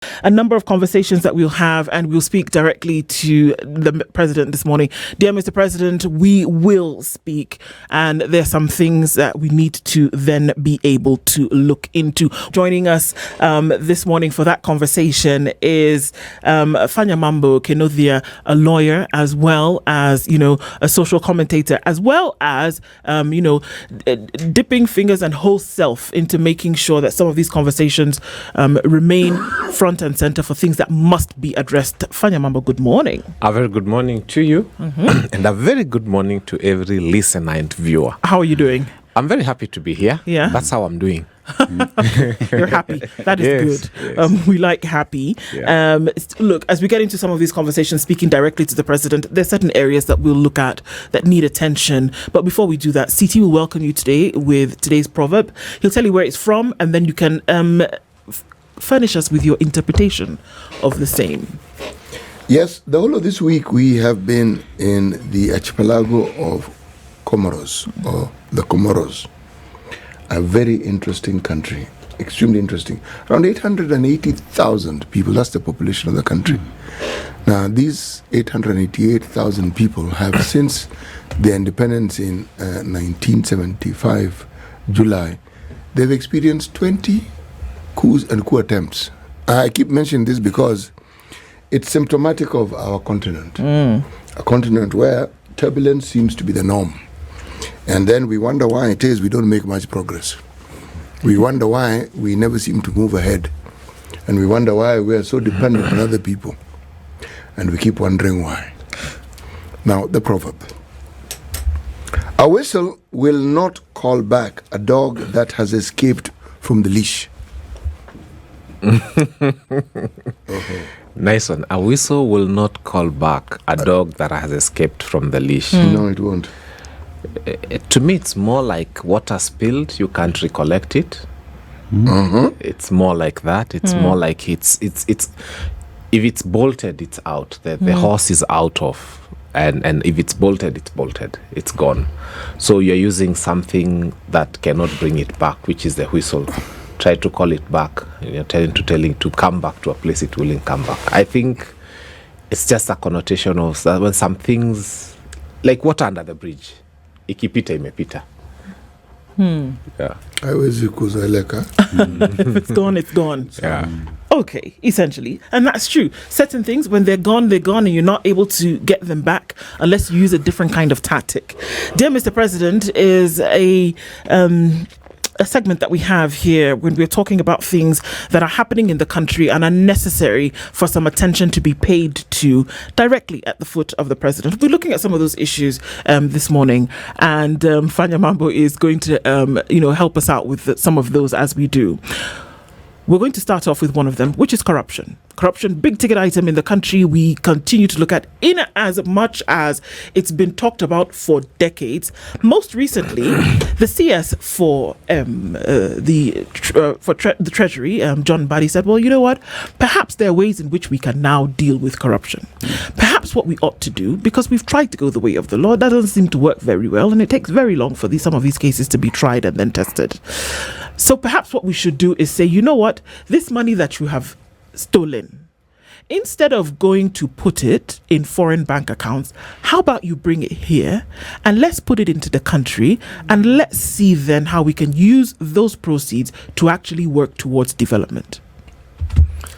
A number of conversations that we'll have, and we'll speak directly to the president this morning. Dear Mr. President, we will speak, and there are some things that we need to then be able to look into. Joining us this morning for that conversation is Fanya Mambo Kinuthia, a lawyer, as well as, a social commentator, as well as, dipping fingers and whole self into making sure that some of these conversations remain front and center for things that must be addressed. Fanya Mambo, good morning. A very good morning to you, and a very good morning to every listener and viewer. How are you doing? I'm very happy to be here. Yeah. That's how I'm doing. You're happy. That is good. Yes. We like happy. Yeah. Look, as we get into some of these conversations, speaking directly to the president, there's certain areas that we'll look at that need attention. But before we do that, CT will welcome you today with today's proverb. He'll tell you where it's from, and then you can furnish us with your interpretation of the same. Yes, the whole of this week we have been in the archipelago of Comoros, or the Comoros. A very interesting country, extremely interesting. Around 880,000 people, that's the population of the country. Now, these 888,000 people have, since their independence in 1975, July, they've experienced 20 coups and coup attempts. I keep mentioning this because it's symptomatic of our continent. A continent where turbulence seems to be the norm. And then we wonder why it is we don't make much progress. We wonder why we never seem to move ahead. And we wonder why we are so dependent on other people. And we keep wondering why. Now, the proverb. A whistle will not call back a dog that has escaped from the leash. Nice one. A whistle will not call back a dog that has escaped from the leash. No, it won't. To me, it's more like water spilled. You can't recollect it. It's more like that. It's more like it's. If it's bolted, it's out. The horse is out of. And if it's bolted, it's bolted. It's gone. So you're using something that cannot bring it back, which is the whistle. Try to call it back. You're telling to come back to a place it wouldn't come back. I think it's just a connotation of when some things, like water under the bridge, ikipita imepita. Yeah. If it's gone, it's gone. Yeah. Okay, essentially. And that's true. Certain things, when they're gone, and you're not able to get them back unless you use a different kind of tactic. Dear Mr. President is a segment that we have here when we're talking about things that are happening in the country and are necessary for some attention to be paid to directly at the foot of the president. We're looking at some of those issues this morning, and Fanya Mambo is going to help us out with some of those as we do. We're going to start off with one of them, which is corruption. Corruption, big ticket item in the country. We continue to look at in as much as it's been talked about for decades. Most recently, the CS for the Treasury, John Badi, said, well, you know what? Perhaps there are ways in which we can now deal with corruption. Perhaps what we ought to do, because we've tried to go the way of the law, that doesn't seem to work very well, and it takes very long for some of these cases to be tried and then tested. So perhaps what we should do is say, you know what? This money that you have stolen, instead of going to put it in foreign bank accounts, how about you bring it here and let's put it into the country, and let's see then how we can use those proceeds to actually work towards development.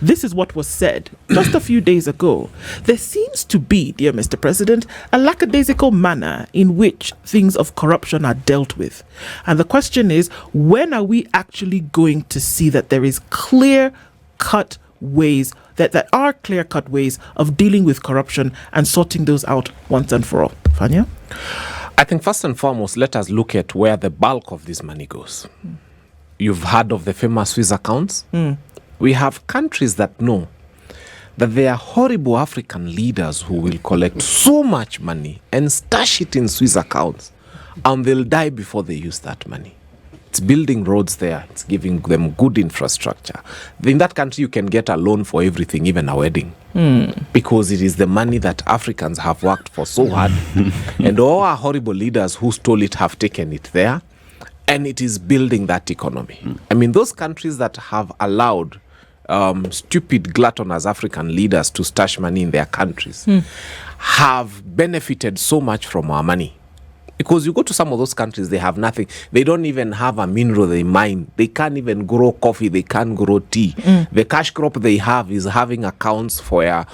This is what was said just a few days ago. There seems to be, dear Mr. President, a lackadaisical manner in which things of corruption are dealt with. And the question is, when are we actually going to see that there is clear-cut ways, that are clear-cut ways of dealing with corruption and sorting those out once and for all? Fanya? I think first and foremost, let us look at where the bulk of this money goes. You've heard of the famous Swiss accounts? We have countries that know that there are horrible African leaders who will collect so much money and stash it in Swiss accounts, and they'll die before they use that money. It's building roads there. It's giving them good infrastructure. In that country, you can get a loan for everything, even a wedding, because it is the money that Africans have worked for so hard. And all our horrible leaders who stole it have taken it there, and it is building that economy. I mean, those countries that have allowed stupid, gluttonous African leaders to stash money in their countries have benefited so much from our money. Because you go to some of those countries, they have nothing. They don't even have a mineral they mine. They can't even grow coffee. They can't grow tea. The cash crop they have is having accounts for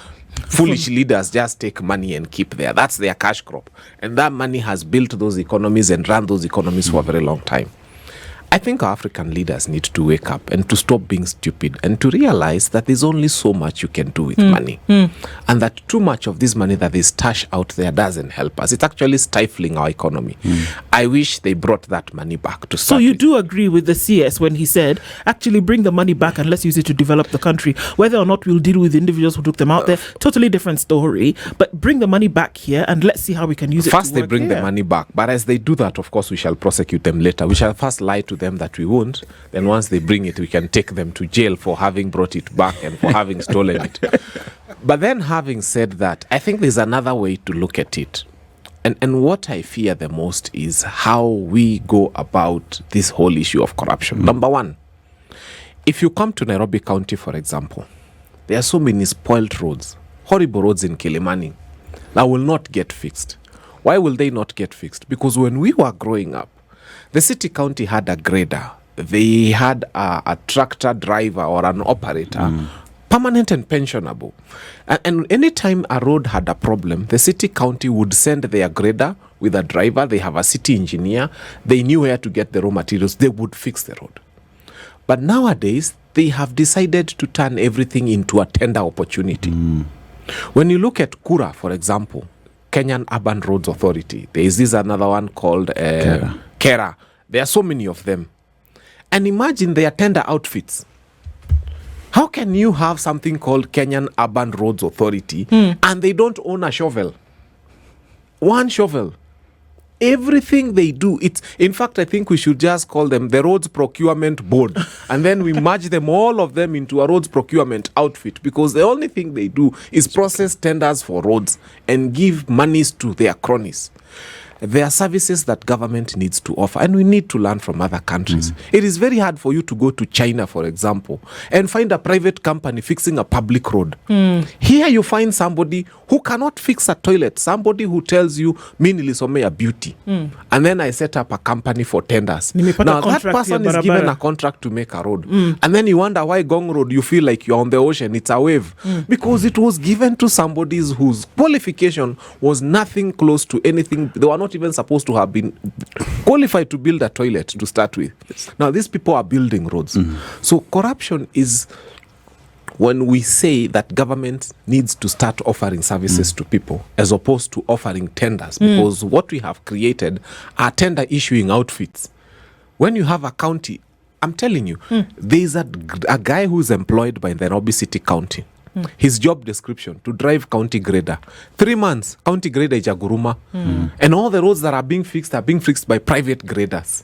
foolish leaders just take money and keep there. That's their cash crop. And that money has built those economies and run those economies for a very long time. I think our African leaders need to wake up and to stop being stupid and to realize that there's only so much you can do with money. And that too much of this money that is stashed out there doesn't help us. It's actually stifling our economy. I wish they brought that money back to start So you with. do agree with the CS when he said, actually bring the money back and let's use it to develop the country. Whether or not we'll deal with individuals who took them out there, totally different story. But bring the money back here and let's see how we can use it. First, to they work bring here. the money back. But as they do that, of course, we shall prosecute them later. We shall first lie to them that we won't. Then once they bring it, we can take them to jail for having brought it back and for having stolen it. But then having said that, I think there's another way to look at it. And what I fear the most is how we go about this whole issue of corruption. Number one, if you come to Nairobi County, for example, there are so many spoiled roads, horrible roads in Kilimani that will not get fixed. Why will they not get fixed? Because when we were growing up, the city county had a grader. They had a tractor driver or an operator, permanent and pensionable. And anytime a road had a problem, the city county would send their grader with a driver. They have a city engineer. They knew where to get the raw materials. They would fix the road. But nowadays, they have decided to turn everything into a tender opportunity. When you look at Kura, for example, Kenyan Urban Roads Authority, there is this another one called Kera. There are so many of them. And imagine their tender outfits. How can you have something called Kenyan Urban Roads Authority and they don't own a shovel? One shovel. Everything they do, in fact, I think we should just call them the Roads Procurement Board. And then we merge them, all of them, into a roads procurement outfit, because the only thing they do is process tenders for roads and give monies to their cronies. There are services that government needs to offer, and we need to learn from other countries. It is very hard for you to go to China, for example, and find a private company fixing a public road. Here you find somebody who cannot fix a toilet, somebody who tells you, "Mi nilisomea beauty." And then I set up a company for tenders. Now that person is given a contract to make a road. And then you wonder why Gong Road, you feel like you're on the ocean, it's a wave. Because it was given to somebody whose qualification was nothing close to anything. They were not even supposed to have been qualified to build a toilet to start with. Now these people are building roads. So corruption is when we say that government needs to start offering services to people as opposed to offering tenders, because what we have created are tender issuing outfits. When you have a county, I'm telling you, there's a guy who's employed by the Nairobi City County. His job description, to drive county grader. 3 months, county grader is Jaguruma. And all the roads that are being fixed by private graders.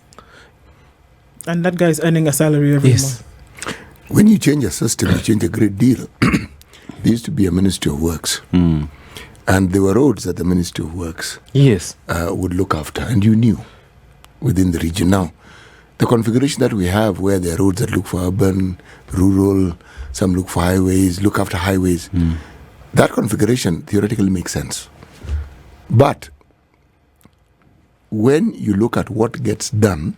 And that guy is earning a salary every month. When you change a system, you change a great deal. There used to be a Ministry of Works. And there were roads that the Ministry of Works would look after. And you knew within the region. Now, the configuration that we have, where there are roads that look for urban, rural, some look for highways, look after highways, that configuration theoretically makes sense. But when you look at what gets done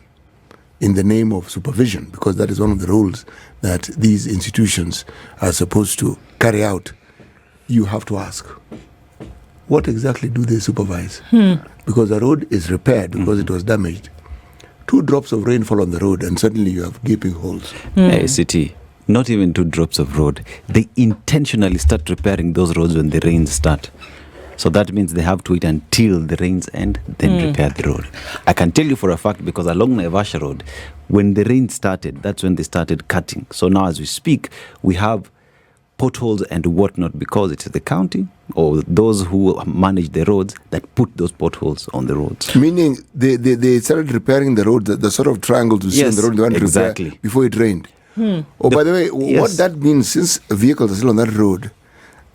in the name of supervision, because that is one of the roles that these institutions are supposed to carry out, you have to ask, what exactly do they supervise? Because a road is repaired because it was damaged. 2 drops of rain fall on the road and suddenly you have gaping holes. City, not even 2 drops of road. They intentionally start repairing those roads when the rains start. So that means they have to wait until the rains end, then repair the road. I can tell you for a fact, because along Naivasha Road, when the rain started, that's when they started cutting. So now as we speak, we have potholes and whatnot, because it's the county or those who manage the roads that put those potholes on the roads. Meaning they started repairing the road, the sort of triangles you see on the road, they want to repair before it rained. By the way, what that means, since vehicles are still on that road,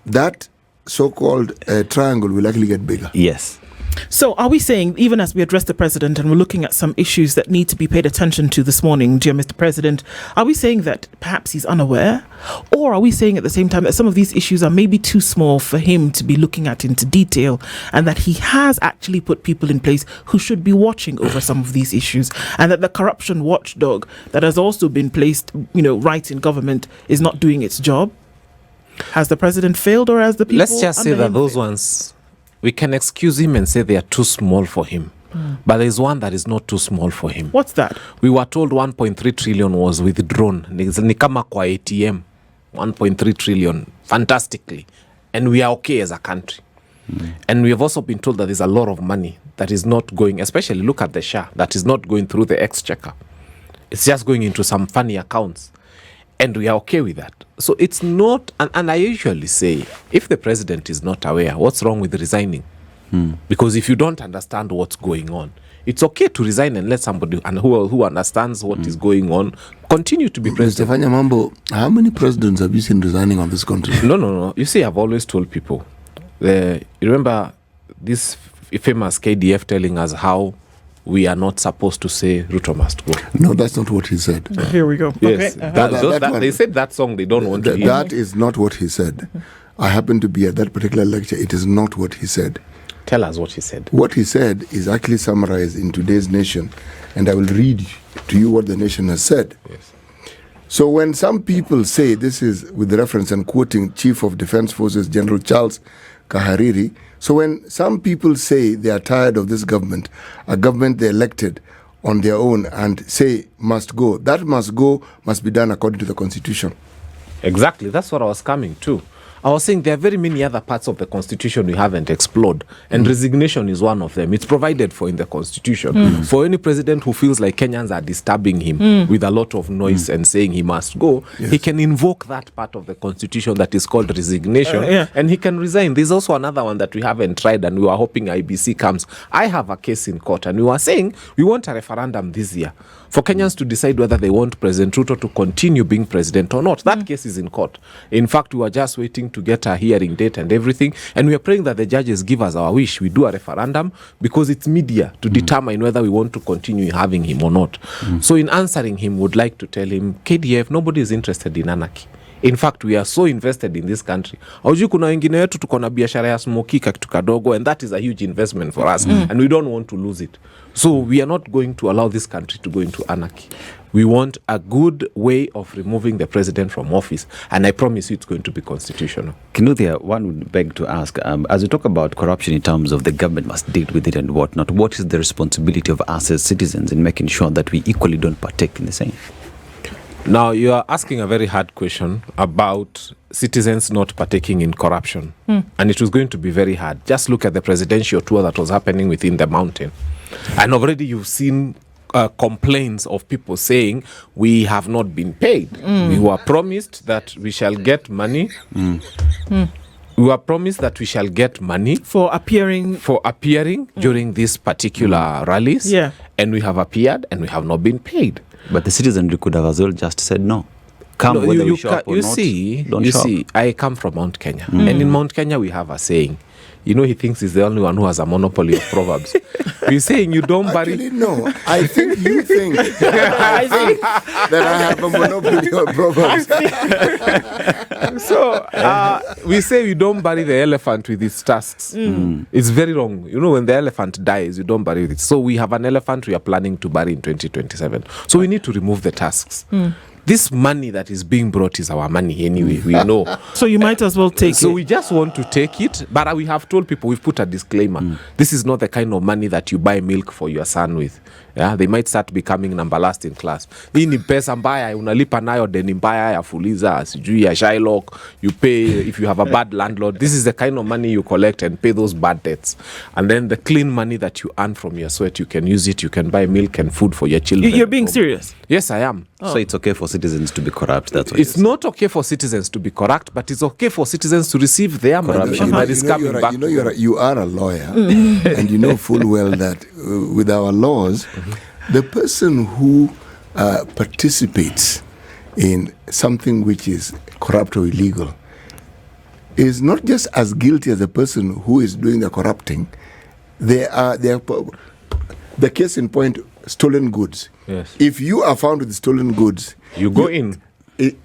that so-called triangle will actually get bigger. Yes. So are we saying, even as we address the president and we're looking at some issues that need to be paid attention to this morning, dear Mr. President, are we saying that perhaps he's unaware? Or are we saying at the same time that some of these issues are maybe too small for him to be looking at into detail, and that he has actually put people in place who should be watching over some of these issues, and that the corruption watchdog that has also been placed, right in government is not doing its job? Has the president failed, or has the people? Let's just say that those ones, we can excuse him and say they are too small for him. But there's one that is not too small for him. What's that? We were told 1.3 trillion was withdrawn. Ni kama kwa ATM. 1.3 trillion. Fantastically. And we are okay as a country. And we have also been told that there's a lot of money that is not going, especially look at the SHA, that is not going through the exchequer. It's just going into some funny accounts. And we are okay with that. So it's not, and I usually say, if the president is not aware, what's wrong with resigning? Because if you don't understand what's going on, it's okay to resign and let somebody who understands what is going on continue to be president. Mr. Fanya Mambo, how many presidents have you seen resigning on this country? No. You see, I've always told people, you remember this famous KDF telling us how we are not supposed to say Ruto must go. No, that's not what he said. Here we go. Yes, Okay. they said that song they don't want to hear. That is not what he said. I happened to be at that particular lecture. It is not what he said. Tell us what he said. What he said is actually summarized in today's Nation, and I will read to you what the Nation has said. Yes. So when some people say, this is with reference and quoting Chief of Defense Forces General Charles Kahariri, so when some people say they are tired of this government, a government they elected on their own, and say must go, that must go must be done according to the Constitution. Exactly. That's what I was coming to. I was saying there are very many other parts of the Constitution we haven't explored, and resignation is one of them. It's provided for in the Constitution. For any president who feels like Kenyans are disturbing him with a lot of noise and saying he must go, he can invoke that part of the Constitution that is called resignation, and he can resign. There's also another one that we haven't tried, and we were hoping IBC comes. I have a case in court, and we were saying we want a referendum this year for Kenyans to decide whether they want President Ruto to continue being president or not. That case is in court. In fact, we were just waiting to get a hearing date and everything, and we are praying that the judges give us our wish. We do a referendum because it's media to determine whether we want to continue having him or not. So in answering him, would like to tell him, KDF, nobody is interested in anarchy. In fact, we are so invested in this country. Aujui kuna wengine wetu tuko na biashara ya smoki kitu kadogo, and that is a huge investment for us, and we don't want to lose it. So we are not going to allow this country to go into anarchy. We want a good way of removing the president from office, and I promise you it's going to be constitutional. Kinuthia, one would beg to ask, as we talk about corruption in terms of the government must deal with it and whatnot, what is the responsibility of us as citizens in making sure that we equally don't partake in the same? Now, you are asking a very hard question about citizens not partaking in corruption. And it was going to be very hard. Just look at the presidential tour that was happening within the mountain. And already you've seen complaints of people saying, we have not been paid. We were promised that we shall get money. We were promised that we shall get money For appearing during these particular rallies. Yeah. And we have appeared and we have not been paid. But the citizenry could have as well just said no. Come whether we show up or not. You see, I come from Mount Kenya. And in Mount Kenya, we have a saying. You know, he thinks he's the only one who has a monopoly of proverbs. He's saying you don't bury... Actually, no. I think you think that I have a monopoly of proverbs. So, we say you don't bury the elephant with its tusks. It's very wrong. You know, when the elephant dies, you don't bury it. So we have an elephant we are planning to bury in 2027. So we need to remove the tusks. This money that is being brought is our money anyway, we know. So you might as well take So it. we just want to take it, but we have told people, we've put a disclaimer. This is not the kind of money that you buy milk for your son with. Yeah, they might start becoming number last in class. Hii ni pesa mbaya, unalipa nayo deni mbaya ya Fuliza, sijui ya Shylock, you pay if you have a bad landlord. This is the kind of money you collect and pay those bad debts. And then the clean money that you earn from your sweat, you can use it, you can buy milk and food for your children. You're being serious? Yes, I am. So it's okay for citizens to be corrupt. That's what It's not okay for citizens to be corrupt, but it's okay for citizens to receive their money that is coming back. You are a lawyer, and you know full well that with our laws, the person who participates in something which is corrupt or illegal is not just as guilty as the person who is doing the corrupting. there are the case in point, stolen goods. Yes. If you are found with stolen goods, You go in.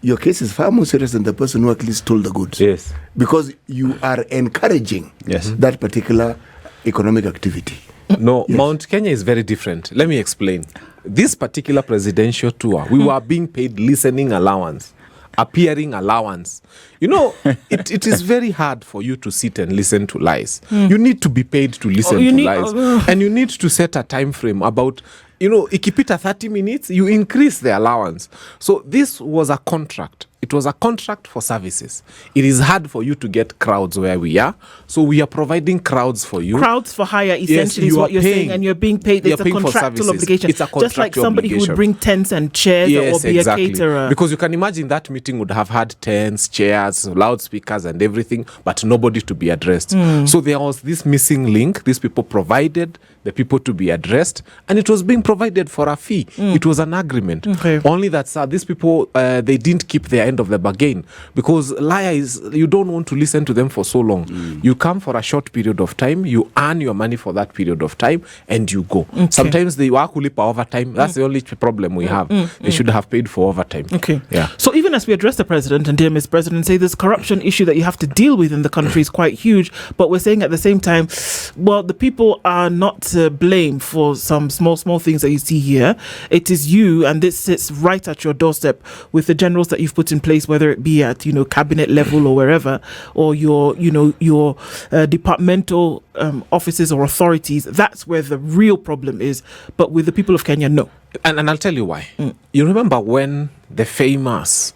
Your case is far more serious than the person who actually stole the goods. Yes. Because you are encouraging that particular economic activity. No, Yes. Mount Kenya is very different. Let me explain. This particular presidential tour, we were being paid listening allowance, appearing allowance. You know, it is very hard for you to sit and listen to lies. You need to be paid to listen to lies. And you need to set a time frame about, you know, ikipita 30 minutes, you increase the allowance. So this was a contract. It was a contract for services. It is hard for you to get crowds where we are. So we are providing crowds for you. Crowds for hire, essentially, Yes, is what you're paying. saying, and you're being paid. It's a You're paying for contractual services. obligation. It's a Just like contractual somebody who obligation. would bring tents and chairs or be a caterer. Because you can imagine that meeting would have had tents, chairs, loudspeakers, and everything, but nobody to be addressed. So there was this missing link. These people provided the people to be addressed, and it was being provided for a fee. It was an agreement. Okay. Only that these people, they didn't keep their end of the bargain, because liar is, you don't want to listen to them for so long. You come for a short period of time, you earn your money for that period of time, and you go. Sometimes they work overtime. That's the only problem we have. They should have paid for overtime. Okay. Yeah. So even as we address the president and dear Mr. President, say this corruption issue that you have to deal with in the country is quite huge, but we're saying at the same time, well, the people are not to blame for some small things that you see here. It is you, and this sits right at your doorstep with the generals that you've put in place, whether it be at, cabinet level or wherever, or your departmental offices or authorities. That's where the real problem is. But with the people of Kenya, no. And I'll tell you why. You remember when the famous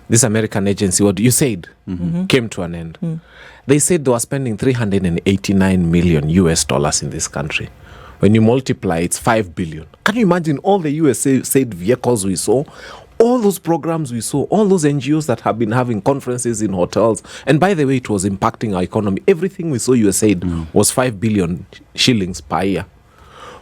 this American agency, what you said, came to an end. They said they were spending $389 million in this country. When you multiply, it's 5 billion. Can you imagine all the USAID vehicles we saw, all those programs we saw, all those NGOs that have been having conferences in hotels? And by the way, it was impacting our economy. Everything we saw USAID was 5 billion shillings per year.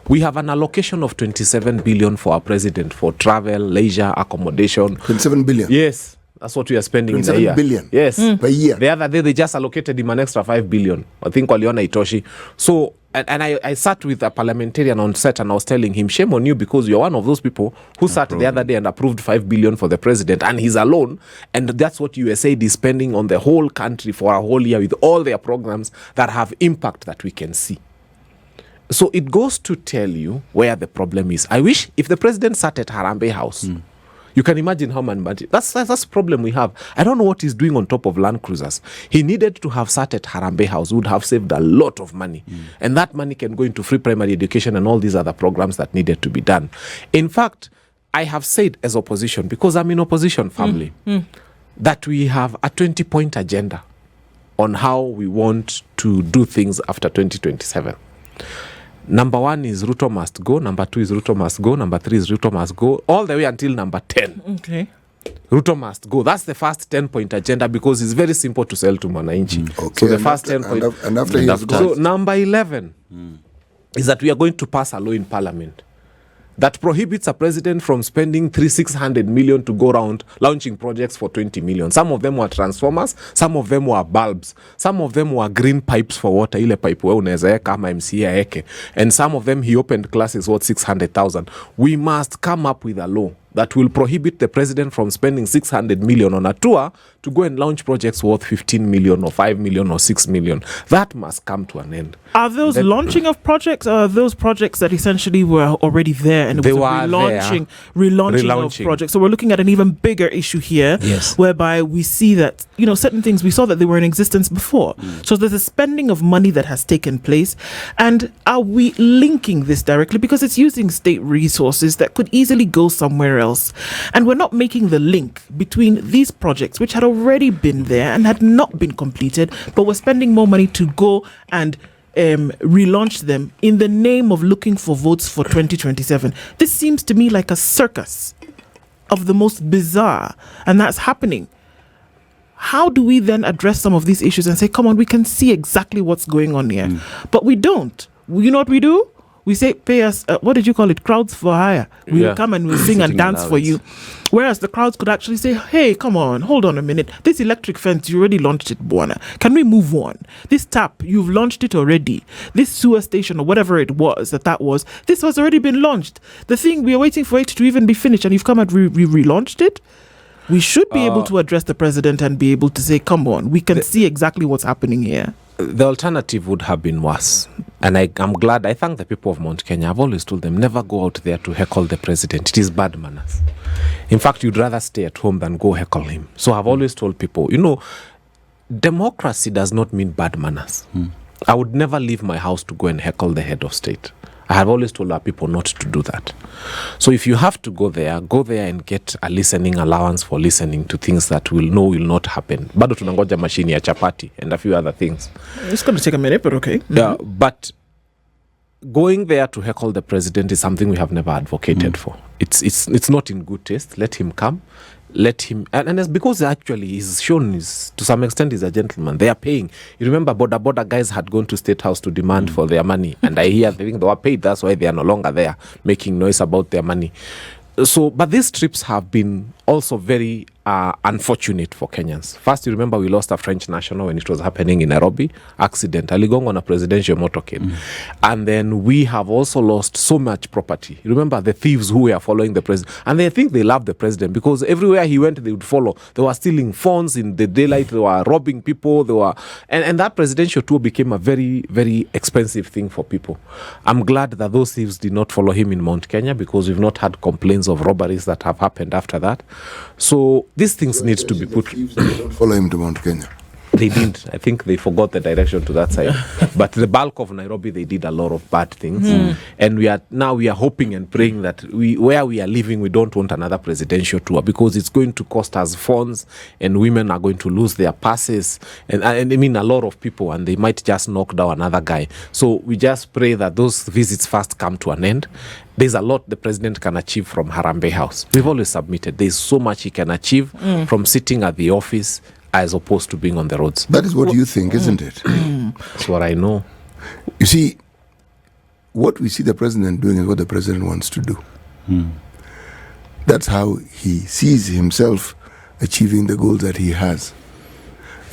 We have an allocation of 27 billion for our president for travel, leisure, accommodation. 27 billion? Yes. That's what we are spending in a year. 27 billion? Yes. Per year? The other day, they just allocated him an extra 5 billion. I think waliona itoshi. So, and I sat with a parliamentarian on set, and I was telling him, shame on you, because you're one of those people who sat the other day and approved 5 billion for the president, and he's alone. And that's what USAID is spending on the whole country for a whole year with all their programs that have impact that we can see. So it goes to tell you where the problem is. I wish if the president sat at Harambee House, you can imagine how much. That's the problem we have. I don't know what he's doing on top of Land Cruisers. He needed to have sat at Harambee House, would have saved a lot of money. And that money can go into free primary education and all these other programs that needed to be done. In fact, I have said as opposition, because I'm in opposition family, that we have a 20-point agenda on how we want to do things after 2027. Number 1 is Ruto must go. Number 2 is Ruto must go. Number 3 is Ruto must go. All the way until number 10. Okay. Ruto must go. That's the first 10-point agenda, because it's very simple to sell to Mwananchi. Okay. So the and first after, 10 points. and after he has So gone. number 11 is that we are going to pass a law in parliament that prohibits a president from spending 600 million to go around launching projects for 20 million. Some of them were transformers, some of them were bulbs, some of them were green pipes for water, ile pipe we unaweza eka ama MCA eke, and some of them he opened classes worth 600,000. We must come up with a law that will prohibit the president from spending 600 million on a tour to go and launch projects worth 15 million or 5 million or 6 million. That must come to an end. Are those launching of projects, or are those projects that essentially were already there and it They was a were relaunching of projects? So we're looking at an even bigger issue here, whereby we see that, certain things, we saw that they were in existence before. So there's a spending of money that has taken place. And are we linking this directly? Because it's using state resources that could easily go somewhere else. And we're not making the link between these projects, which had already been there and had not been completed, but we're spending more money to go and relaunch them in the name of looking for votes for 2027. This seems to me like a circus of the most bizarre, and that's happening. How do we then address some of these issues and say, come on, we can see exactly what's going on here? But we don't. You know what we do? We say, pay us, what did you call it? Crowds for hire. We'll Yeah. come and we'll sing and Sitting dance for allowance. you. Whereas the crowds could actually say, hey, come on, hold on a minute. This electric fence, you already launched it, Buana. Can we move on? This tap, you've launched it already. This sewer station or whatever it was that was, this has already been launched. The thing, we are waiting for it to even be finished and you've come and relaunched it. We should be able to address the president and be able to say, come on, we can see exactly what's happening here. The alternative would have been worse. And I'm glad, I thank the people of Mount Kenya. I've always told them, never go out there to heckle the president. It is bad manners. In fact, you'd rather stay at home than go heckle him. So I've always told people, democracy does not mean bad manners. I would never leave my house to go and heckle the head of state. I have always told our people not to do that. So if you have to go there and get a listening allowance for listening to things that will not happen. Bado tunangoja machine ya chapati and a few other things. It's going to take a minute, but okay. Yeah, but going there to heckle the president is something we have never advocated for. It's not in good taste. Let him come. Let him, and it's because actually he's shown to some extent he's a gentleman. They are paying. You remember border guys had gone to State House to demand for their money, and I hear they were paid. That's why they are no longer there making noise about their money. So, but these trips have been also very unfortunate for Kenyans. First, you remember we lost a French national when it was happening in Nairobi, accidentally going on a presidential motorcade. And then we have also lost so much property. You remember the thieves who were following the president. And they think they love the president because everywhere he went, they would follow. They were stealing phones in the daylight. They were robbing people. They were, and that presidential tour became a very, very expensive thing for people. I'm glad that those thieves did not follow him in Mount Kenya because we've not had complaints of robberies that have happened after that. So these things need to be put. They don't follow him to Mount Kenya. They did. I think they forgot the direction to that side. But the bulk of Nairobi, they did a lot of bad things. And we are hoping and praying that where we are living, we don't want another presidential tour because it's going to cost us funds and women are going to lose their passes. And I mean, a lot of people, and they might just knock down another guy. So we just pray that those visits first come to an end. There's a lot the president can achieve from Harambee House. We've always submitted. There's so much he can achieve from sitting at the office as opposed to being on the roads. That is what you think, isn't it? That's what I know. You see, what we see the president doing is what the president wants to do. That's how he sees himself achieving the goals that he has.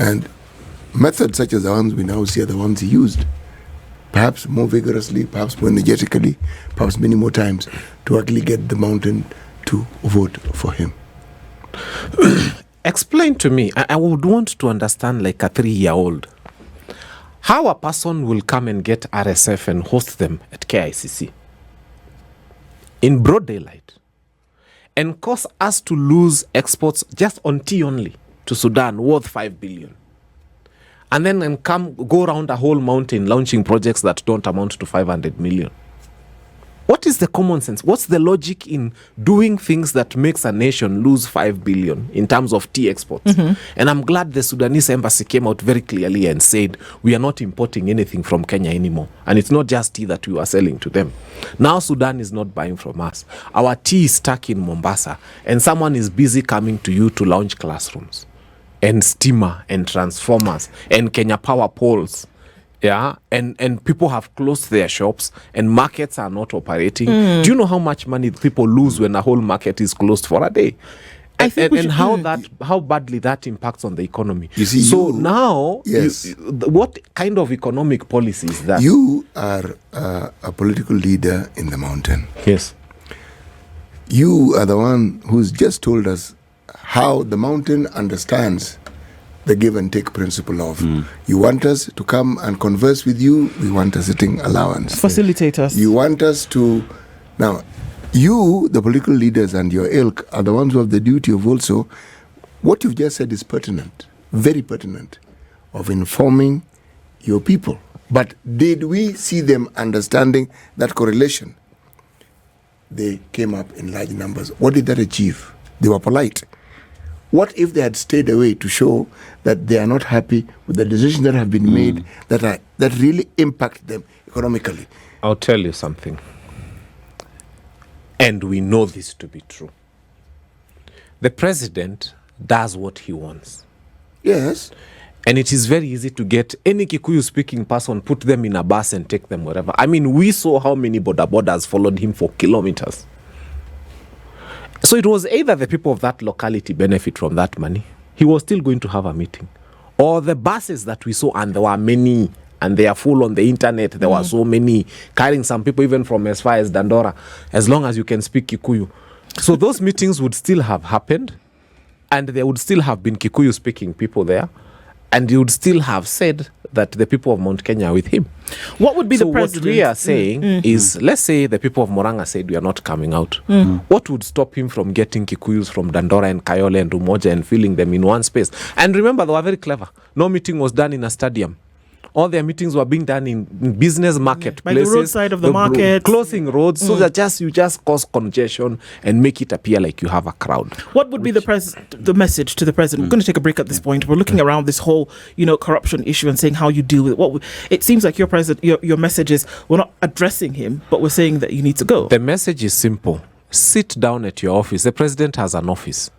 And methods such as the ones we now see are the ones he used. Perhaps more vigorously, perhaps more energetically, perhaps many more times to actually get the mountain to vote for him. Explain to me, I would want to understand like a 3-year-old, how a person will come and get RSF and host them at KICC in broad daylight and cause us to lose exports just on tea only to Sudan worth 5 billion. And then go around a whole mountain launching projects that don't amount to 500 million. What is the common sense? What's the logic in doing things that makes a nation lose 5 billion in terms of tea exports? And I'm glad the Sudanese embassy came out very clearly and said, we are not importing anything from Kenya anymore. And it's not just tea that we are selling to them. Now Sudan is not buying from us. Our tea is stuck in Mombasa and someone is busy coming to you to launch classrooms and steamer and transformers and Kenya Power poles. Yeah, and people have closed their shops and markets are not operating. Do you know how much money people lose when a whole market is closed for a day? I think how badly that impacts on the economy. You see, yes. What kind of economic policy is that? You are a political leader in the mountain. Yes. You are the one who's just told us how the mountain understands the give and take principle of you want us to come and converse with you, we want a sitting allowance. Facilitate us. You want us to... Now, you, the political leaders and your ilk, are the ones who have the duty of also... What you've just said is pertinent, very pertinent, of informing your people. But did we see them understanding that correlation? They came up in large numbers. What did that achieve? They were polite. What if they had stayed away to show that they are not happy with the decisions that have been made that really impact them economically? I'll tell you something. And we know this to be true. The president does what he wants. Yes. And it is very easy to get any Kikuyu speaking person, put them in a bus and take them wherever. I mean, we saw how many bodas followed him for kilometers. So it was either the people of that locality benefit from that money, he was still going to have a meeting, or the buses that we saw, and there were many, and they are full on the internet, there were so many, carrying some people even from as far as Dandora, as long as you can speak Kikuyu. So those meetings would still have happened, and there would still have been Kikuyu speaking people there, and you would still have said that the people of Mount Kenya are with him. What would be the president? What we are saying is, let's say the people of Moranga said we are not coming out. What would stop him from getting Kikuyus from Dandora and Kayole and Umoja and filling them in one space? And remember, they were very clever. No meeting was done in a stadium. All their meetings were being done in business marketplaces. By the roadside of the market. Closing roads so that you just cause congestion and make it appear like you have a crowd. What would be the message to the president? We're going to take a break at this point. We're looking around this whole, corruption issue and saying how you deal with it. It seems like your message is, we're not addressing him, but we're saying that you need to go. The message is simple. Sit down at your office. The president has an office.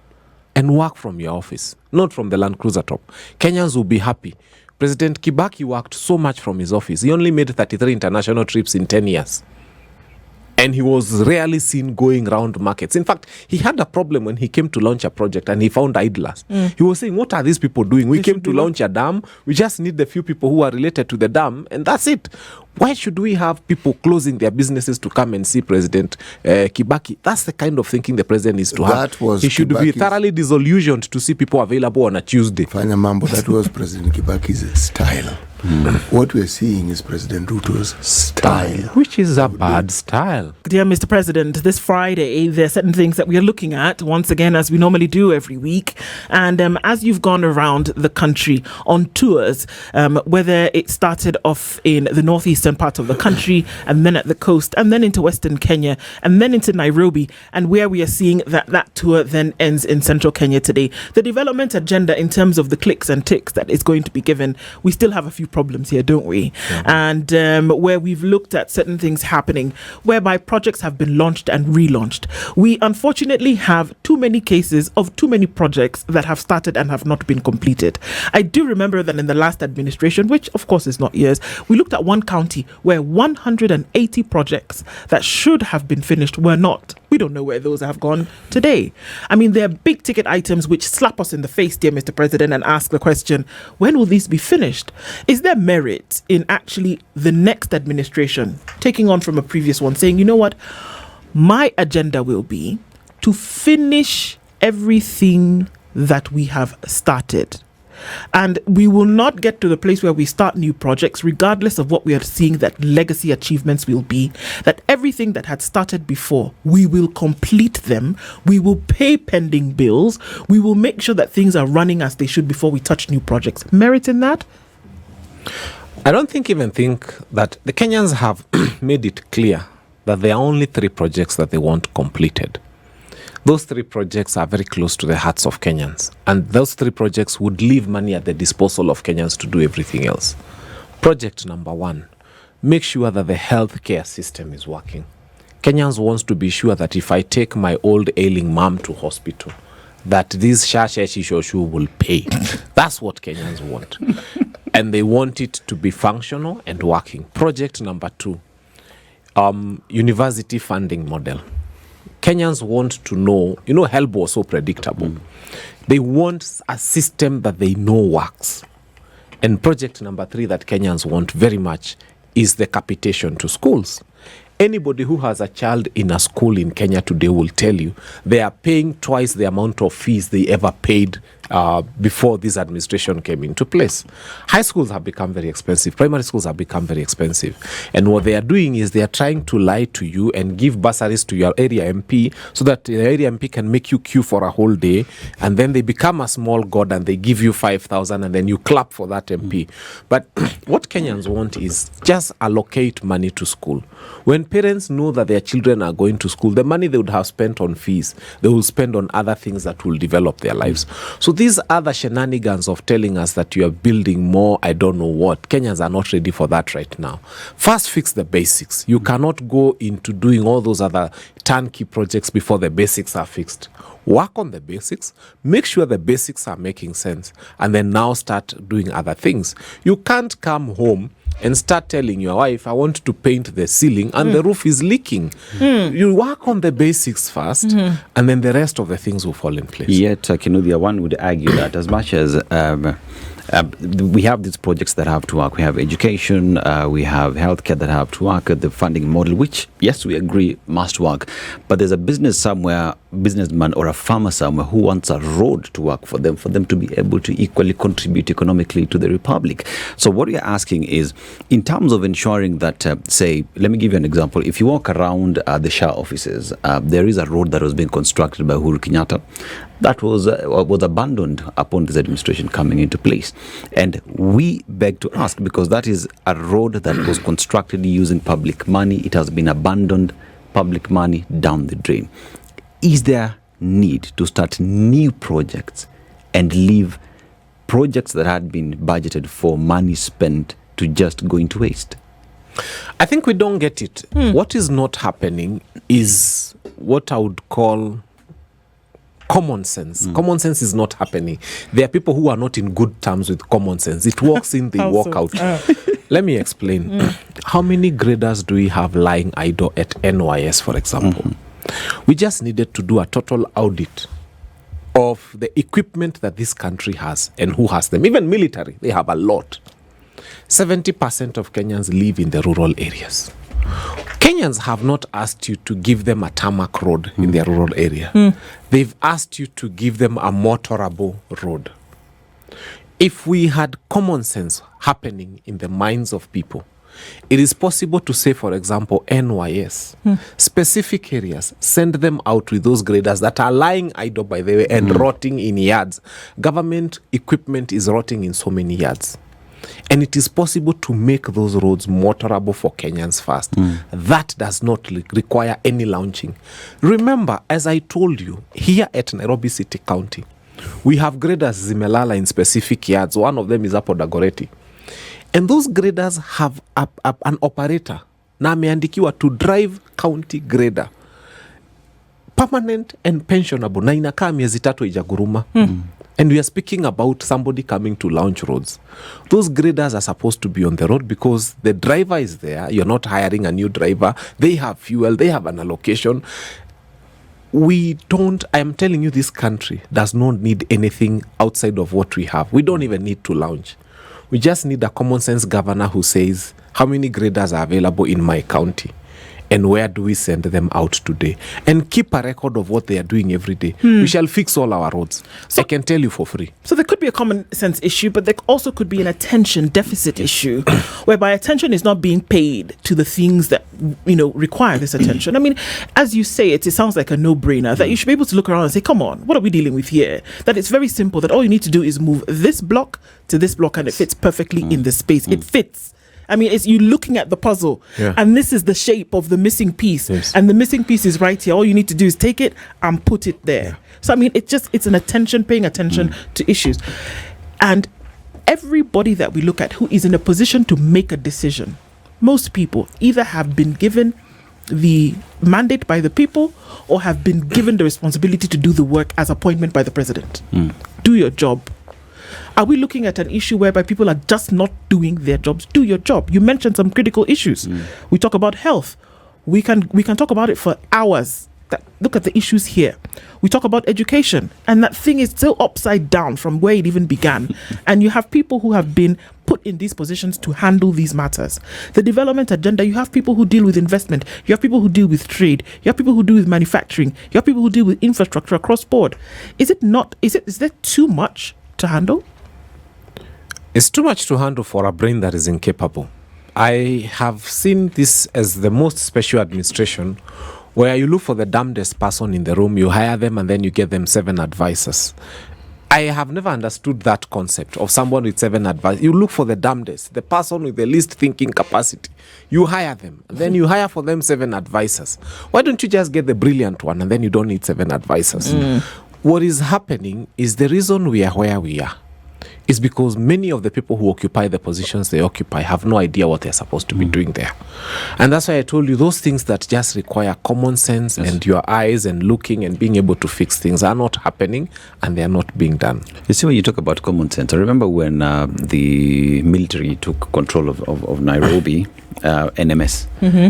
And work from your office, not from the Land Cruiser top. Kenyans will be happy. President Kibaki worked so much from his office. He only made 33 international trips in 10 years. And he was rarely seen going around markets. In fact, he had a problem when he came to launch a project and he found idlers. He was saying, what are these people doing? We came to launch a dam. We just need the few people who are related to the dam, and that's it. Why should we have people closing their businesses to come and see President Kibaki? That's the kind of thinking the president needs to have. He should be thoroughly disillusioned to see people available on a Tuesday. Fanya Mambo, that was President Kibaki's style. What we're seeing is President Ruto's style. Which is a bad style. Dear Mr. President, this Friday, there are certain things that we are looking at, once again, as we normally do every week. And as you've gone around the country on tours, whether it started off in the northeastern part of the country, and then at the coast, and then into Western Kenya, and then into Nairobi, and where we are seeing that tour then ends in central Kenya today. The development agenda in terms of the clicks and ticks that is going to be given, we still have a few problems here, don't we? And where we've looked at certain things happening, whereby projects have been launched and relaunched. We unfortunately have too many cases of too many projects that have started and have not been completed. I do remember that in the last administration, which of course is not yours, we looked at one county where 180 projects that should have been finished were not. We don't know where those have gone today. I mean, they're big ticket items which slap us in the face, dear Mr. President, and ask the question, when will these be finished? Is there merit in actually the next administration taking on from a previous one, saying, you know what, my agenda will be to finish everything that we have started? And we will not get to the place where we start new projects, regardless of what we are seeing that legacy achievements will be, that everything that had started before, we will complete them, we will pay pending bills, we will make sure that things are running as they should before we touch new projects. Merit in that? I don't think that the Kenyans have made it clear that there are only 3 projects that they want completed. Those 3 projects are very close to the hearts of Kenyans. And those 3 projects would leave money at the disposal of Kenyans to do everything else. Project number 1, make sure that the healthcare system is working. Kenyans wants to be sure that if I take my old ailing mom to hospital, that this shasheshishoshu will pay. That's what Kenyans want. And they want it to be functional and working. Project number 2, university funding model. Kenyans want to know, help was so predictable. They want a system that they know works. And project number 3 that Kenyans want very much is the capitation to schools. Anybody who has a child in a school in Kenya today will tell you they are paying twice the amount of fees they ever paid before this administration came into place. High schools have become very expensive. Primary schools have become very expensive. And what they are doing is they are trying to lie to you and give bursaries to your area MP so that the area MP can make you queue for a whole day. And then they become a small god and they give you 5,000 and then you clap for that MP. But what Kenyans want is just allocate money to school. When parents know that their children are going to school, the money they would have spent on fees, they will spend on other things that will develop their lives. So these other shenanigans of telling us that you are building more, I don't know what, Kenyans are not ready for that right now. First, fix the basics. You cannot go into doing all those other turnkey projects before the basics are fixed. Work on the basics, make sure the basics are making sense, and then now start doing other things. You can't come home and start telling your wife, I want to paint the ceiling and the roof is leaking. You work on the basics first, and then the rest of the things will fall in place. Yet, Kinuthia, one would argue that as much as we have these projects that have to work, we have education, we have healthcare that have to work, the funding model, which, yes, we agree must work. But there's a businessman or a farmer somewhere who wants a road to work for them to be able to equally contribute economically to the republic. So what we are asking is, in terms of ensuring that, say, let me give you an example. If you walk around the Shah offices, there is a road that was being constructed by Uhuru Kenyatta that was abandoned upon this administration coming into place. And we beg to ask, because that is a road that was constructed using public money. It has been abandoned, public money down the drain. Is there need to start new projects and leave projects that had been budgeted for money spent to just go into waste? I think we don't get it. What is not happening is what I would call common sense. Common sense is not happening. There are people who are not in good terms with common sense. It walks in, they walk out. Let me explain. How many graders do we have lying idle at NYS, for example? We just needed to do a total audit of the equipment that this country has and who has them. Even military, they have a lot. 70% of Kenyans live in the rural areas. Kenyans have not asked you to give them a tarmac road in their rural area. They've asked you to give them a motorable road. If we had common sense happening in the minds of people, it is possible to say, for example, NYS, specific areas, send them out with those graders that are lying idle, by the way, and rotting in yards. Government equipment is rotting in so many yards. And it is possible to make those roads motorable for Kenyans fast. That does not require any launching. Remember, as I told you, here at Nairobi City County, we have graders zimelala in specific yards. One of them is up Dagoretti. And those graders have an operator na ameandikiwa to drive county grader, permanent and pensionable, na inakaa miezi 3 ijaguruma. And we are speaking about somebody coming to launch roads. Those graders are supposed to be on the road because the driver is there. You're not hiring a new driver. They have fuel. They have an allocation. I am telling you, this country does not need anything outside of what we have. We don't even need to launch. We just need a common sense governor who says, how many graders are available in my county? And where do we send them out today? And keep a record of what they are doing every day. We shall fix all our roads. So, I can tell you for free. So there could be a common sense issue, but there also could be an attention deficit issue, whereby attention is not being paid to the things that, require this attention. I mean, as you say, it sounds like a no-brainer that you should be able to look around and say, come on, what are we dealing with here? That it's very simple, that all you need to do is move this block to this block and it fits perfectly in the space. It fits. I mean, it's you looking at the puzzle, and this is the shape of the missing piece, and the missing piece is right here. All you need to do is take it and put it there. So, I mean, it's an paying attention to issues. And everybody that we look at who is in a position to make a decision, most people either have been given the mandate by the people or have been given the responsibility to do the work as appointment by the president. Do your job. Are we looking at an issue whereby people are just not doing their jobs? Do your job. You mentioned some critical issues. We talk about health. We can talk about it for hours. Look at the issues here. We talk about education, and that thing is still upside down from where it even began. And you have people who have been put in these positions to handle these matters. The development agenda, you have people who deal with investment. You have people who deal with trade. You have people who deal with manufacturing. You have people who deal with infrastructure across board. Is there too much to handle? It's too much to handle for a brain that is incapable. I have seen this as the most special administration, where you look for the damnedest person in the room, you hire them, and then you get them 7 advisors. I have never understood that concept of someone with 7 advisors. You look for the damnedest, the person with the least thinking capacity. You hire them, and then you hire for them 7 advisors. Why don't you just get the brilliant one, and then you don't need 7 advisors? what is happening is the reason we are where we are is because many of the people who occupy the positions they occupy have no idea what they're supposed to be doing there. And that's why I told you those things that just require common sense and your eyes and looking and being able to fix things are not happening and they are not being done. You see, when you talk about common sense, I remember when the military took control of Nairobi, NMS,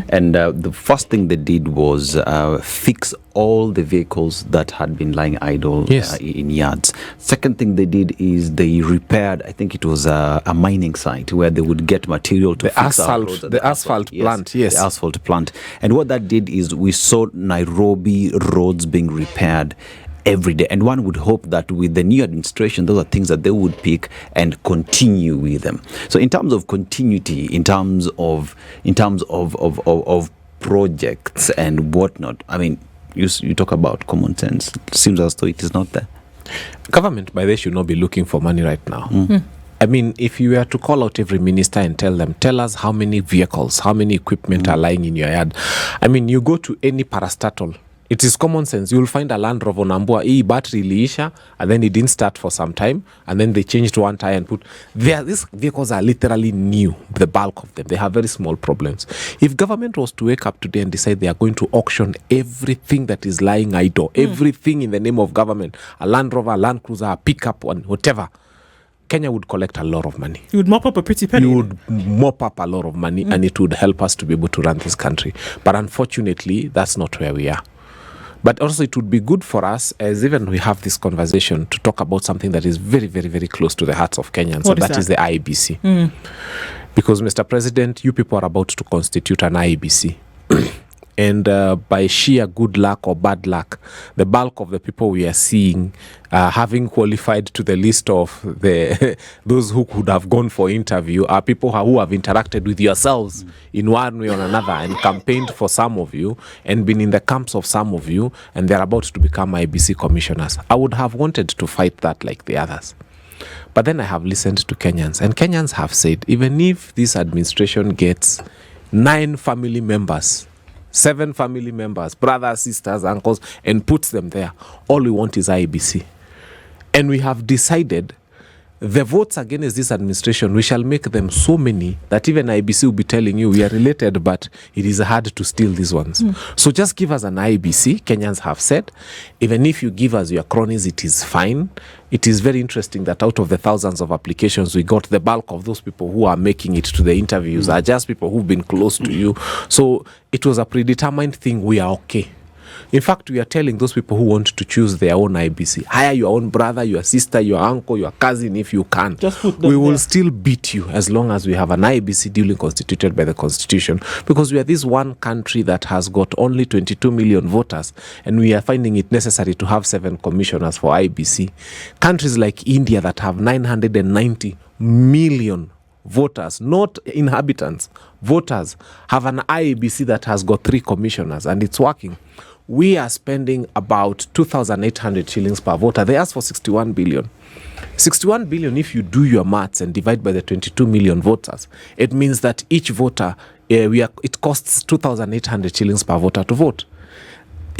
and the first thing they did was fix all the vehicles that had been lying idle in yards. Second thing they did is they repaired, I think it was a mining site where they would get material to fix the asphalt plant. The asphalt plant. And what that did is we saw Nairobi roads being repaired every day, and one would hope that with the new administration those are things that they would pick and continue with them. So in terms of continuity, in terms of projects and whatnot, I mean, you talk about common sense. It seems as though it is not there. Government by they should not be looking for money right now. I mean, if you were to call out every minister and tell us how many vehicles, how many equipment are lying in your yard. I mean, you go to any parastatal, it is common sense. You'll find a Land Rover Nambua, battery iliisha, and then it didn't start for some time, and then they changed one tire and put... These vehicles are literally new, the bulk of them. They have very small problems. If government was to wake up today and decide they are going to auction everything that is lying idle, everything in the name of government, a Land Rover, a Land Cruiser, a pickup, and whatever, Kenya would collect a lot of money. You would mop up a pretty penny. You would mop up a lot of money, and it would help us to be able to run this country. But unfortunately, that's not where we are. But also it would be good for us, as even we have this conversation, to talk about something that is very, very, very close to the hearts of Kenyans. What and is that is the IEBC. Because, Mr. President, you people are about to constitute an IEBC. And by sheer good luck or bad luck, the bulk of the people we are seeing having qualified to the list of the those who could have gone for interview are people who have interacted with yourselves in one way or another and campaigned for some of you and been in the camps of some of you, and they're about to become IEBC commissioners. I would have wanted to fight that like the others. But then I have listened to Kenyans, and Kenyans have said, even if this administration gets 9 family members, 7 family members, brothers, sisters, uncles, and puts them there, all we want is IEBC. And we have decided the votes against this administration, we shall make them so many that even IEBC will be telling you we are related, but it is hard to steal these ones. So just give us an IEBC, Kenyans have said. Even if you give us your cronies, it is fine. It is very interesting that out of the thousands of applications we got, the bulk of those people who are making it to the interviews are just people who've been close to you. So it was a predetermined thing. We are okay. In fact, we are telling those people who want to choose their own IEBC, hire your own brother, your sister, your uncle, your cousin if you can. Just put them we will there. still beat you as long as we have an IEBC duly constituted by the Constitution, because we are this one country that has got only 22 million voters, and we are finding it necessary to have 7 commissioners for IEBC. Countries like India that have 990 million voters, not inhabitants, voters, have an IEBC that has got 3 commissioners, and it's working. We are spending about 2,800 shillings per voter. They asked for 61 billion. 61 billion, if you do your maths and divide by the 22 million voters, it means that each voter, it costs 2,800 shillings per voter to vote.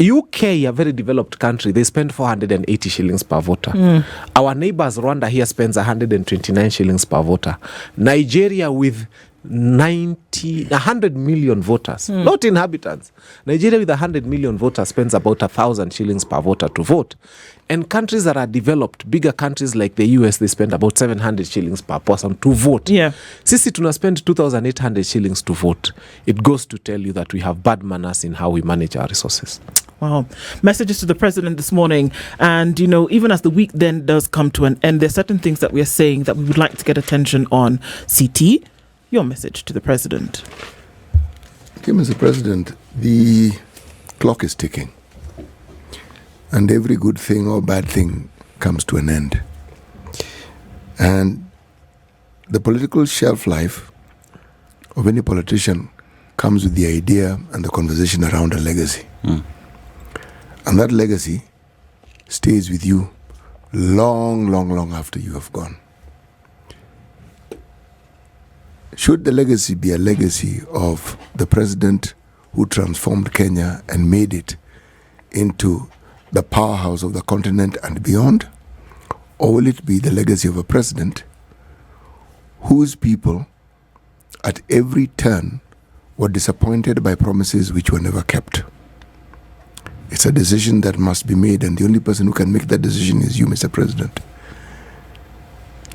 UK, a very developed country, they spend 480 shillings per voter. Our neighbors, Rwanda, here spends 129 shillings per voter. Nigeria, with 100 million voters, not inhabitants. Nigeria with 100 million voters spends about 1,000 shillings per voter to vote. And countries that are developed, bigger countries like the US, they spend about 700 shillings per person to vote. Yeah. Sisi tuna spend 2,800 shillings to vote. It goes to tell you that we have bad manners in how we manage our resources. Wow. Messages to the president this morning. And, you know, even as the week then does come to an end, there's certain things that we are saying that we would like to get attention on. CT, your message to the president. Okay, Mr. President, the clock is ticking. And every good thing or bad thing comes to an end. And the political shelf life of any politician comes with the idea and the conversation around a legacy. And that legacy stays with you long, long, long after you have gone. Should the legacy be a legacy of the president who transformed Kenya and made it into the powerhouse of the continent and beyond? Or will it be the legacy of a president whose people at every turn were disappointed by promises which were never kept? It's a decision that must be made, and the only person who can make that decision is you, Mr. President.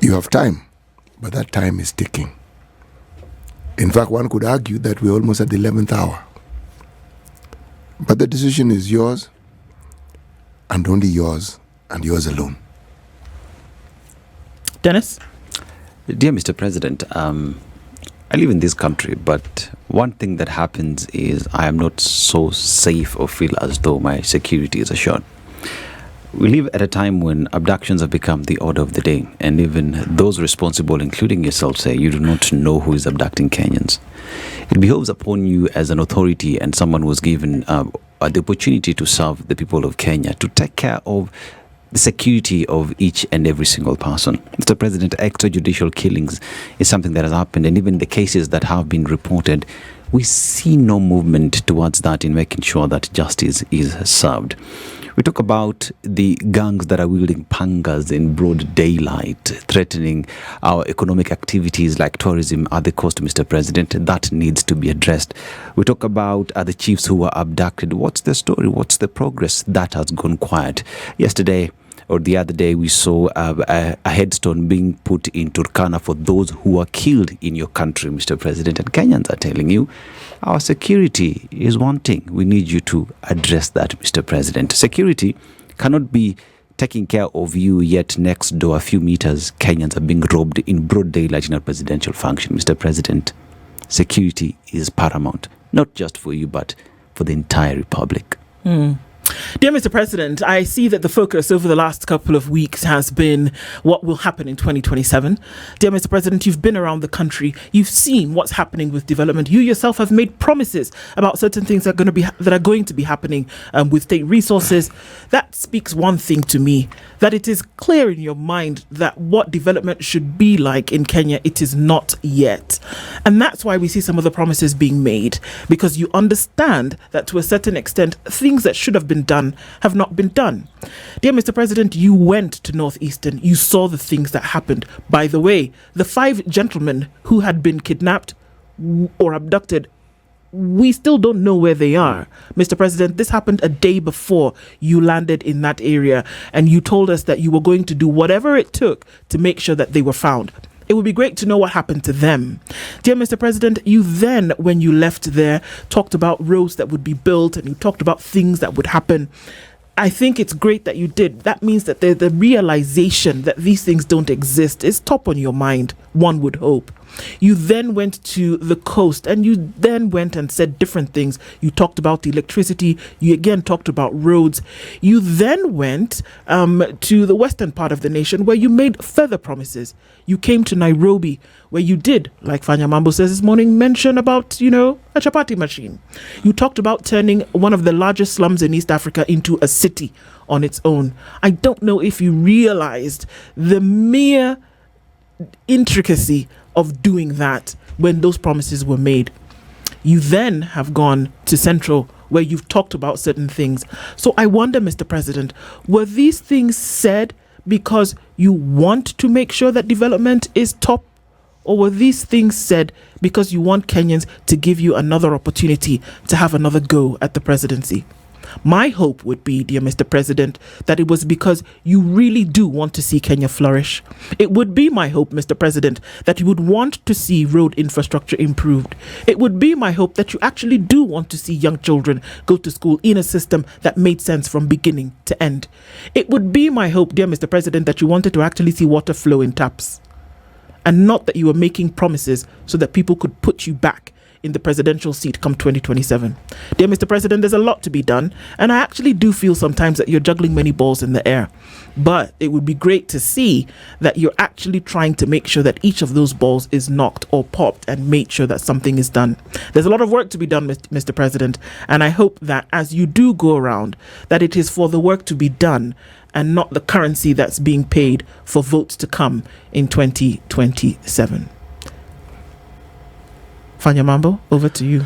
You have time, but that time is ticking. In fact, one could argue that we're almost at the 11th hour. But the decision is yours, and only yours, and yours alone. Dennis? Dear Mr. President, I live in this country, but one thing that happens is I am not so safe or feel as though my security is assured. We live at a time when abductions have become the order of the day, and even those responsible, including yourself, say you do not know who is abducting Kenyans. It behoves upon you as an authority and someone who was given the opportunity to serve the people of Kenya to take care of the security of each and every single person. Mr. President, extrajudicial killings is something that has happened, and even the cases that have been reported, we see no movement towards that in making sure that justice is served. We talk about the gangs that are wielding pangas in broad daylight, threatening our economic activities like tourism at the coast, Mr. President. That needs to be addressed. We talk about the chiefs who were abducted. What's the story? What's the progress? That has gone quiet. Yesterday, or the other day, we saw a headstone being put in Turkana for those who were killed in your country, Mr. President. And Kenyans are telling you, our security is wanting. We need you to address that, Mr. President. Security cannot be taking care of you, yet next door, a few meters, Kenyans are being robbed in broad daylight in a presidential function. Mr. President, security is paramount, not just for you, but for the entire republic. Dear Mr. President, I see that the focus over the last couple of weeks has been what will happen in 2027. Dear Mr. President, you've been around the country. You've seen what's happening with development. You yourself have made promises about certain things that are going to be happening with state resources. That speaks one thing to me, that it is clear in your mind that what development should be like in Kenya, it is not yet. And that's why we see some of the promises being made, because you understand that to a certain extent, things that should have been done have not been done. Dear Mr. President, you went to Northeastern. You saw the things that happened. By the way, the 5 gentlemen who had been kidnapped or abducted, we still don't know where they are. Mr. President, this happened a day before you landed in that area, and you told us that you were going to do whatever it took to make sure that they were found. It would be great to know what happened to them. Dear Mr. President, you then, when you left there, talked about roads that would be built, and you talked about things that would happen. I think it's great that you did. That means that the realization that these things don't exist is top on your mind, one would hope. You then went to the coast, and you then went and said different things. You talked about the electricity. You again talked about roads. You then went to the western part of the nation, where you made further promises. You came to Nairobi, where you did, like Fanya Mambo says this morning, mention about, a chapati machine. You talked about turning one of the largest slums in East Africa into a city on its own. I don't know if you realized the mere intricacy of doing that when those promises were made. You then have gone to Central, where you've talked about certain things. So I wonder, Mr. President, were these things said because you want to make sure that development is top, or were these things said because you want Kenyans to give you another opportunity to have another go at the presidency? My hope would be, dear Mr. President, that it was because you really do want to see Kenya flourish. It would be my hope, Mr. President, that you would want to see road infrastructure improved. It would be my hope that you actually do want to see young children go to school in a system that made sense from beginning to end. It would be my hope, dear Mr. President, that you wanted to actually see water flow in taps, and not that you were making promises so that people could put you back in the presidential seat come 2027. Dear Mr. President, there's a lot to be done, and I actually do feel sometimes that you're juggling many balls in the air. But it would be great to see that you're actually trying to make sure that each of those balls is knocked or popped and made sure that something is done. There's a lot of work to be done, Mr. President, and I hope that as you do go around, that it is for the work to be done and not the currency that's being paid for votes to come in 2027. Fanya Mambo, over to you.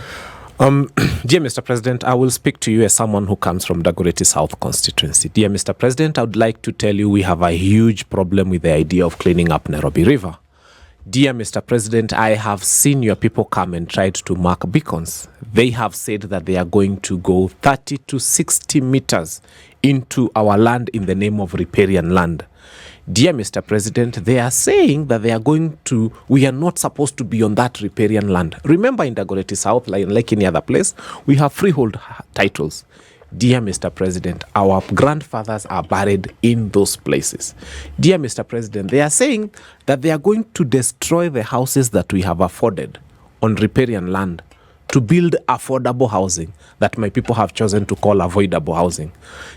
Dear Mr. President, I will speak to you as someone who comes from Dagoretti South constituency. Dear Mr. President, I would like to tell you we have a huge problem with the idea of cleaning up Nairobi River. Dear Mr. President, I have seen your people come and tried to mark beacons. They have said that they are going to go 30 to 60 meters into our land in the name of riparian land. Dear Mr. President, they are saying that we are not supposed to be on that riparian land. Remember, in Dagoretti South, like any other place, we have freehold titles. Dear Mr. President, our grandfathers are buried in those places. Dear Mr. President, they are saying that they are going to destroy the houses that we have afforded on riparian land to build affordable housing that my people have chosen to call avoidable housing.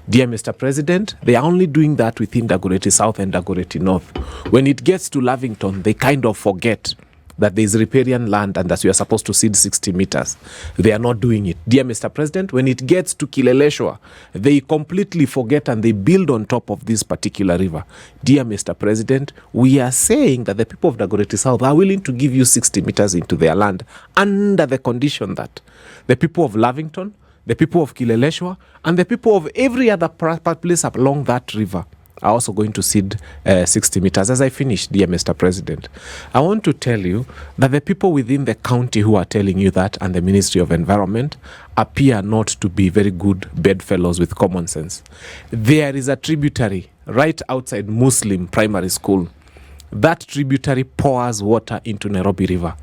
Dear Mr. President, they are only doing that within Dagoretti South and Dagoretti North. When it gets to Lavington, they kind of forget that there is riparian land and that we are supposed to cede 60 meters. They are not doing it. Dear Mr. President, when it gets to Kileleshwa, they completely forget and they build on top of this particular river. Dear Mr. President, we are saying that the people of Dagoretti South are willing to give you 60 meters into their land under the condition that the people of Lavington, the people of Kileleshwa, and the people of every other place along that river are also going to cede 60 meters. As I finish, dear Mr. President, I want to tell you that the people within the county who are telling you that and the Ministry of Environment appear not to be very good bedfellows with common sense. There is a tributary right outside Muslim Primary School. That tributary pours water into Nairobi River.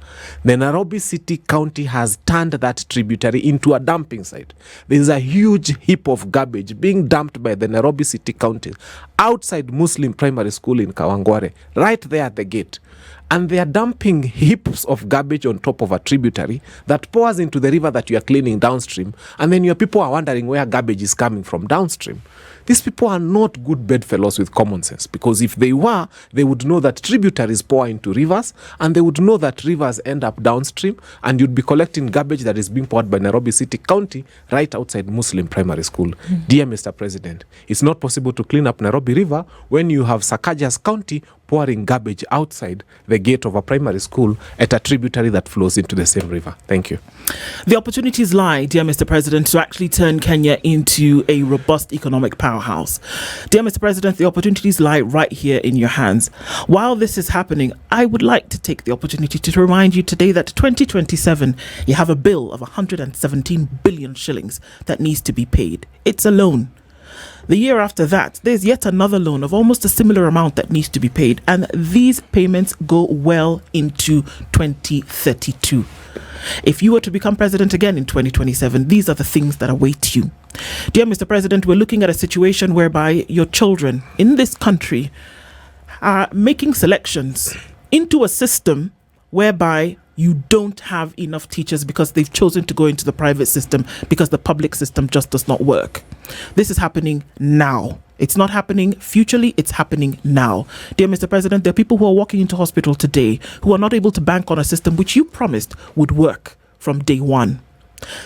The Nairobi City County has turned that tributary into a dumping site. There is a huge heap of garbage being dumped by the Nairobi City County outside Muslim Primary School in Kawangware, right there at the gate. And they are dumping heaps of garbage on top of a tributary that pours into the river that you are cleaning downstream. And then your people are wondering where garbage is coming from downstream. These people are not good bedfellows with common sense, because if they were, they would know that tributaries pour into rivers, and they would know that rivers end up downstream, and you'd be collecting garbage that is being poured by Nairobi City County right outside Muslim Primary School. Mm-hmm. Dear Mr. President, it's not possible to clean up Nairobi River when you have Sakajas County pouring garbage outside the gate of a primary school at a tributary that flows into the same river. Thank you. The opportunities lie, dear Mr. President, to actually turn Kenya into a robust economic powerhouse. Dear Mr. President, the opportunities lie right here in your hands. While this is happening, I would like to take the opportunity to remind you today that 2027, you have a bill of 117 billion shillings that needs to be paid. It's a loan. The year after that, there's yet another loan of almost a similar amount that needs to be paid, and these payments go well into 2032. If you were to become president again in 2027, these are the things that await you. Dear Mr. President, we're looking at a situation whereby your children in this country are making selections into a system whereby you don't have enough teachers because they've chosen to go into the private system because the public system just does not work. This is happening now. It's not happening futurely, it's happening now. Dear Mr. President, there are people who are walking into hospital today who are not able to bank on a system which you promised would work from day one.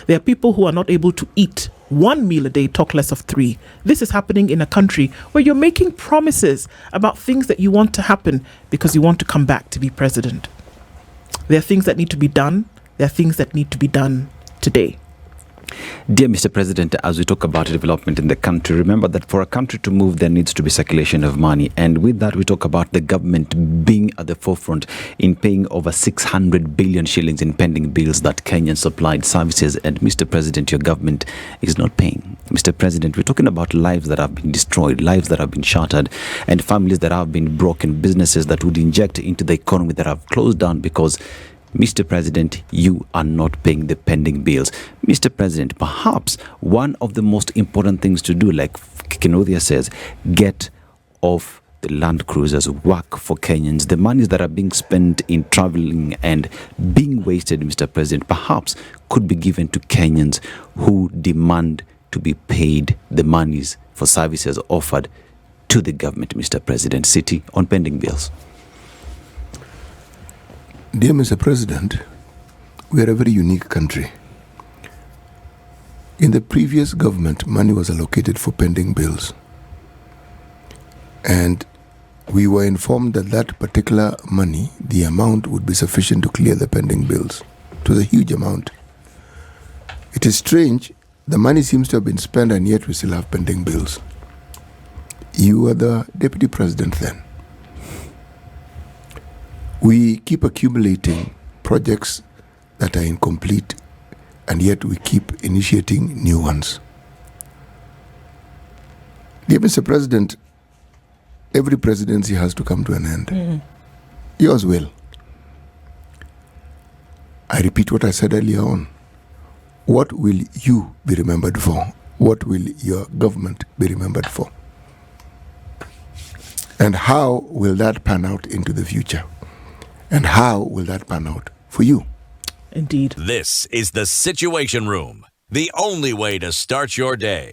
There are people who are not able to eat one meal a day, talk less of 3. This is happening in a country where you're making promises about things that you want to happen because you want to come back to be president. There are things that need to be done. There are things that need to be done today. Dear Mr. President, as we talk about development in the country, remember that for a country to move, there needs to be circulation of money. And with that, we talk about the government being at the forefront in paying over 600 billion shillings in pending bills that Kenyan supplied services. And Mr. President, your government is not paying. Mr. President, we're talking about lives that have been destroyed, lives that have been shattered, and families that have been broken, businesses that would inject into the economy that have closed down because Mr. President, you are not paying the pending bills. Mr. President, perhaps one of the most important things to do, like Kinuthia says, get off the land cruisers, work for Kenyans. The monies that are being spent in traveling and being wasted, Mr. President, perhaps could be given to Kenyans who demand to be paid the monies for services offered to the government, Mr. President. City on pending bills. Dear Mr. President, we are a very unique country. In the previous government, money was allocated for pending bills. And we were informed that that particular money, the amount would be sufficient to clear the pending bills. It was a huge amount. It is strange. The money seems to have been spent, and yet we still have pending bills. You were the deputy president then. We keep accumulating projects that are incomplete, and yet we keep initiating new ones. Dear Mr. President, every presidency has to come to an end. Yours will. I repeat what I said earlier on. What will you be remembered for? What will your government be remembered for? And how will that pan out into the future? And how will that pan out for you? Indeed. This is the Situation Room, the only way to start your day.